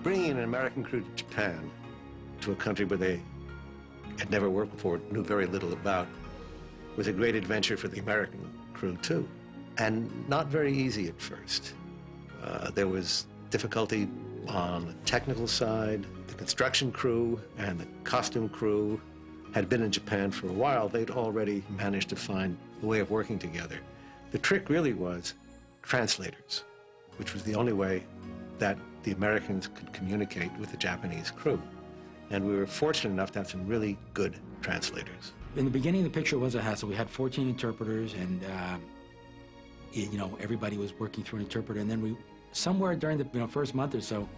Bringing an American crew to Japan, to a country where they had never worked before, knew very little about, was a great adventure for the American crew, too. And not very easy at first. There was difficulty on the technical side. The construction crew and the costume crew had been in Japan for a while. They'd already managed to find a way of working together. The trick really was translators, which was the only way that the Americans could communicate with the Japanese crew. And we were fortunate enough to have some really good translators. In the beginning, the picture was a hassle. We had 14 interpreters, and you know, everybody was working through an interpreter. And then we, somewhere during the first month or so,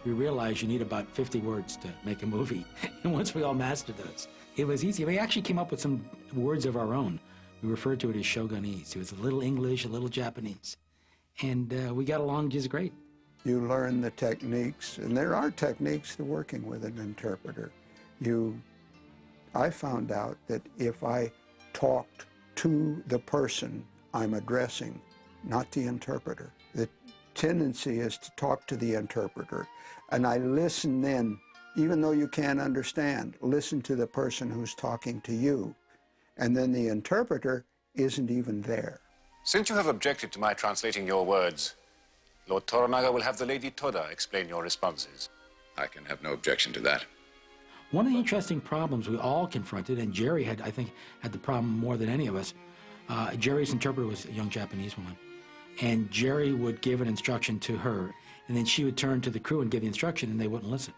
we realized you need about 50 words to make a movie. And once we all mastered those, it was easy. We actually came up with some words of our own. We referred to it as Shogunese. It was a little English, a little Japanese. And we got along just great. You learn the techniques, and there are techniques to working with an interpreter. I found out that if I talked to the person I'm addressing, not the interpreter, the tendency is to talk to the interpreter, and I listen then, even though you can't understand, listen to the person who's talking to you, and then the interpreter isn't even there. Since you have objected to my translating your words, Lord Toranaga will have the Lady Toda explain your responses. I can have no objection to that. One of the interesting problems we all confronted, and Jerry had, I think, had the problem more than any of us. Jerry's interpreter was a young Japanese woman, and Jerry would give an instruction to her, and then she would turn to the crew and give the instruction, and they wouldn't listen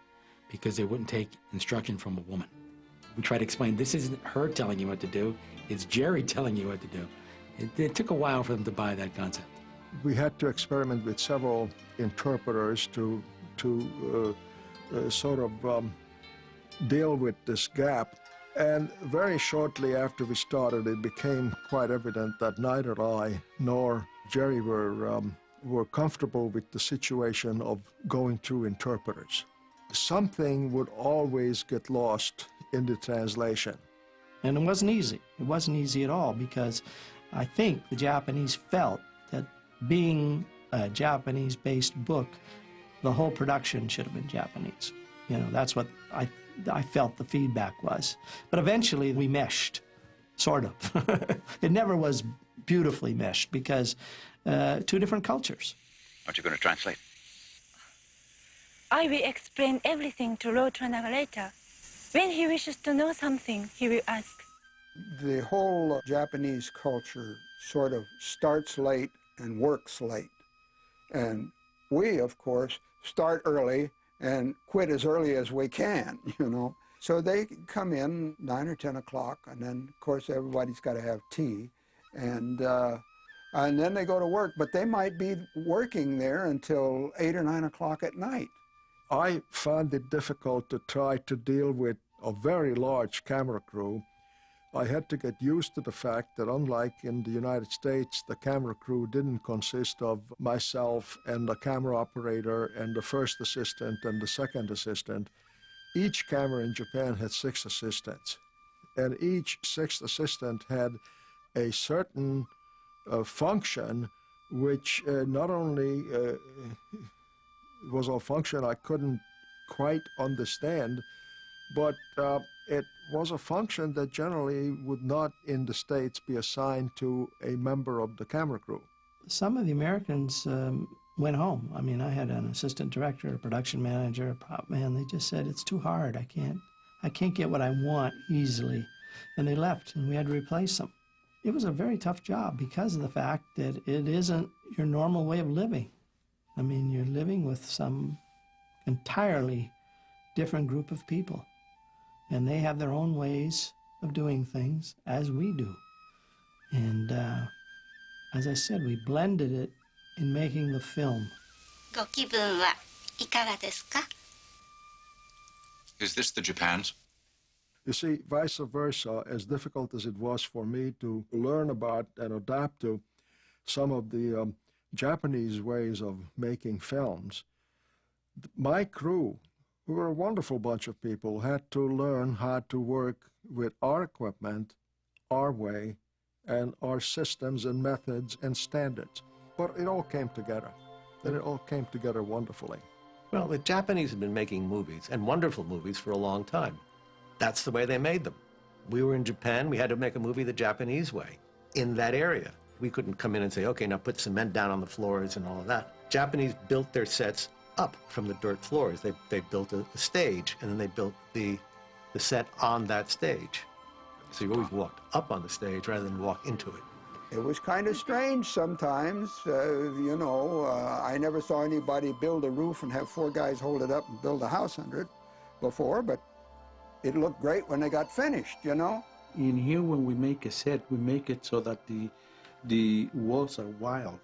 because they wouldn't take instruction from a woman. We tried to explain, this isn't her telling you what to do, it's Jerry telling you what to do. It took a while for them to buy that concept. We had to experiment with several interpreters to sort of deal with this gap. And very shortly after we started, it became quite evident that neither I nor Jerry were comfortable with the situation of going through interpreters. Something would always get lost in the translation. And it wasn't easy. It wasn't easy at all, because I think the Japanese felt that being a Japanese-based book, the whole production should have been Japanese. You know, that's what I felt the feedback was. But eventually we meshed, sort of. It never was beautifully meshed because two different cultures. Aren't you going to translate? I will explain everything to Lord Toranaga later. When he wishes to know something, he will ask. The whole Japanese culture sort of starts late and works late. And we, of course, start early and quit as early as we can, you know. So they come in 9 or 10 o'clock, and then, of course, everybody's got to have tea. And then they go to work, but they might be working there until 8 or 9 o'clock at night. I found it difficult to try to deal with a very large camera crew. I had to get used to the fact that unlike in the United States, the camera crew didn't consist of myself and the camera operator and the first assistant and the second assistant. Each camera in Japan had 6 assistants, and each 6th assistant had a certain function which not only was a function I couldn't quite understand, but it was a function that generally would not in the States be assigned to a member of the camera crew. Some of the Americans went home. I mean, I had an assistant director, a production manager, a prop man. They just said, it's too hard. I can't get what I want easily. And they left, and we had to replace them. It was a very tough job because of the fact that it isn't your normal way of living. I mean, you're living with some entirely different group of people. And they have their own ways of doing things, as we do. And as I said, we blended it in making the film. Is this the Japan's? You see, vice versa, as difficult as it was for me to learn about and adapt to some of the Japanese ways of making films, my crew, who were a wonderful bunch of people, had to learn how to work with our equipment, our way, and our systems and methods and standards. But it all came together, and it all came together wonderfully. Well, the Japanese have been making movies, and wonderful movies, for a long time. That's the way they made them. We were in Japan, we had to make a movie the Japanese way, in that area. We couldn't come in and say, okay, now put cement down on the floors and all of that. Japanese built their sets up from the dirt floors. They built a stage, and then they built the set on that stage. So you always walked up on the stage rather than walk into it. It was kind of strange sometimes. You know, I never saw anybody build a roof and have 4 guys hold it up and build a house under it before, but it looked great when they got finished, you know? In here, when we make a set, we make it so that the walls are wild.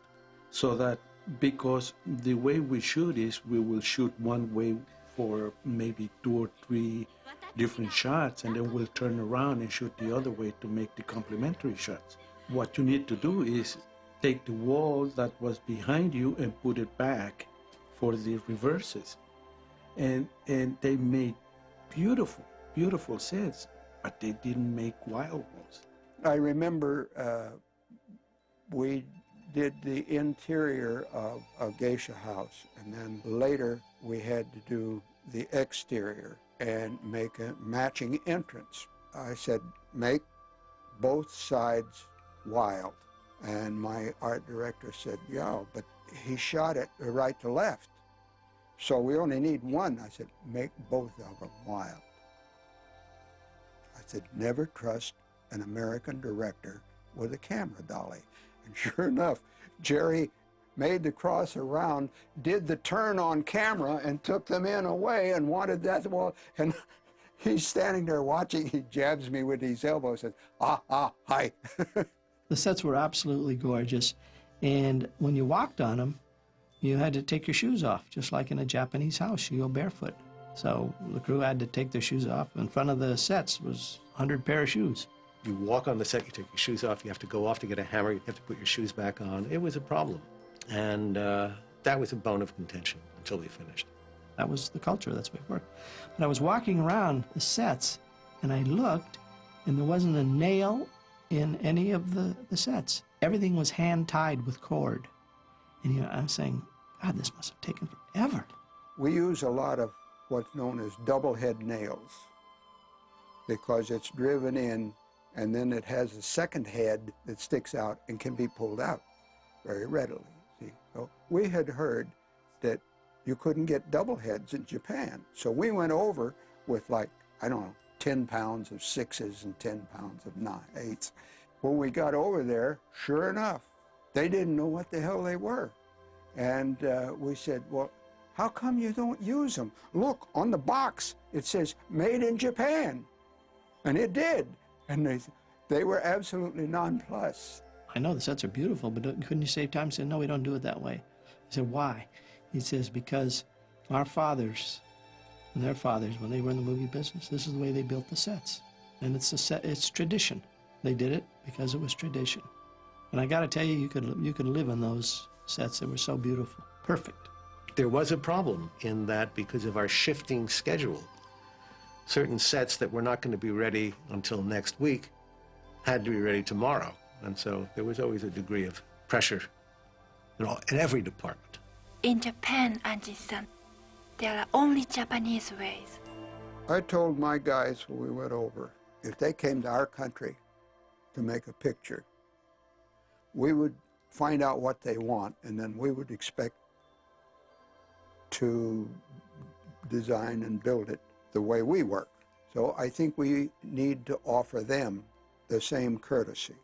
So that, because the way we shoot is, we will shoot one way for maybe 2 or 3 different shots, and then we'll turn around and shoot the other way to make the complementary shots. What you need to do is take the wall that was behind you and put it back for the reverses. And they made beautiful, beautiful sets, but they didn't make wild walls. I remember we did the interior of a geisha house, and then later we had to do the exterior and make a matching entrance. I said, make both sides wild. And my art director said, yeah, but he shot it right to left. So we only need one. I said, make both of them wild. I said, never trust an American director with a camera dolly. And sure enough, Jerry made the cross around, did the turn on camera, and took them in away and wanted that wall. And he's standing there watching. He jabs me with his elbow and says, hi. The sets were absolutely gorgeous, and when you walked on them, you had to take your shoes off, just like in a Japanese house. You go barefoot. So the crew had to take their shoes off. In front of the sets was 100 pair of shoes. You walk on the set, you take your shoes off, you have to go off to get a hammer, you have to put your shoes back on. It was a problem. And that was a bone of contention until we finished. That was the culture, that's the way it worked. But I was walking around the sets, and I looked, and there wasn't a nail in any of the sets. Everything was hand-tied with cord. And you know, I'm saying, God, this must have taken forever. We use a lot of what's known as double head nails because it's driven in, and then it has a second head that sticks out and can be pulled out very readily. See? So we had heard that you couldn't get double heads in Japan. So we went over with, like, I don't know, 10 pounds of 6s and 10 pounds of 8s. When we got over there, sure enough, they didn't know what the hell they were. And we said, well, how come you don't use them? Look, on the box, it says, made in Japan. And it did. And they were absolutely nonplussed. I know the sets are beautiful, but couldn't you save time? He said, no, we don't do it that way. I said, why? He says, because our fathers and their fathers, when they were in the movie business, this is the way they built the sets. And it's tradition. They did it because it was tradition. And I got to tell you, you could live in those sets that were so beautiful. Perfect. There was a problem in that because of our shifting schedule. Certain sets that were not going to be ready until next week had to be ready tomorrow. And so there was always a degree of pressure in every department. In Japan, Anjin-San, there are only Japanese ways. I told my guys when we went over, if they came to our country to make a picture, we would find out what they want, and then we would expect to design and build it the way we work. So I think we need to offer them the same courtesy.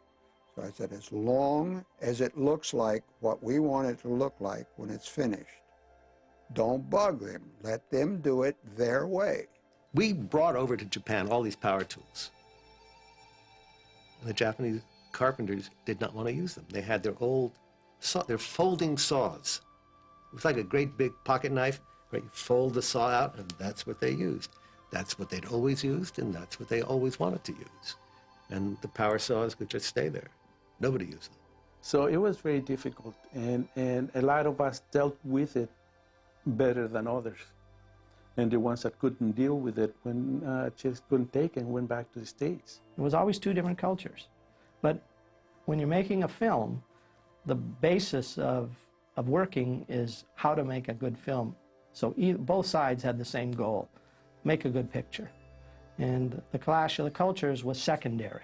So I said, as long as it looks like what we want it to look like when it's finished, don't bug them. Let them do it their way. We brought over to Japan all these power tools. And the Japanese carpenters did not want to use them. They had their old their folding saws. It was like a great big pocket knife, right? You fold the saw out, and that's what they used. That's what they'd always used, and that's what they always wanted to use. And the power saws could just stay there. Nobody used them. So it was very difficult, and a lot of us dealt with it better than others. And the ones that couldn't deal with it just couldn't take it and went back to the States. It was always two different cultures. But when you're making a film, the basis of working is how to make a good film So both sides had the same goal, make a good picture. And the clash of the cultures was secondary.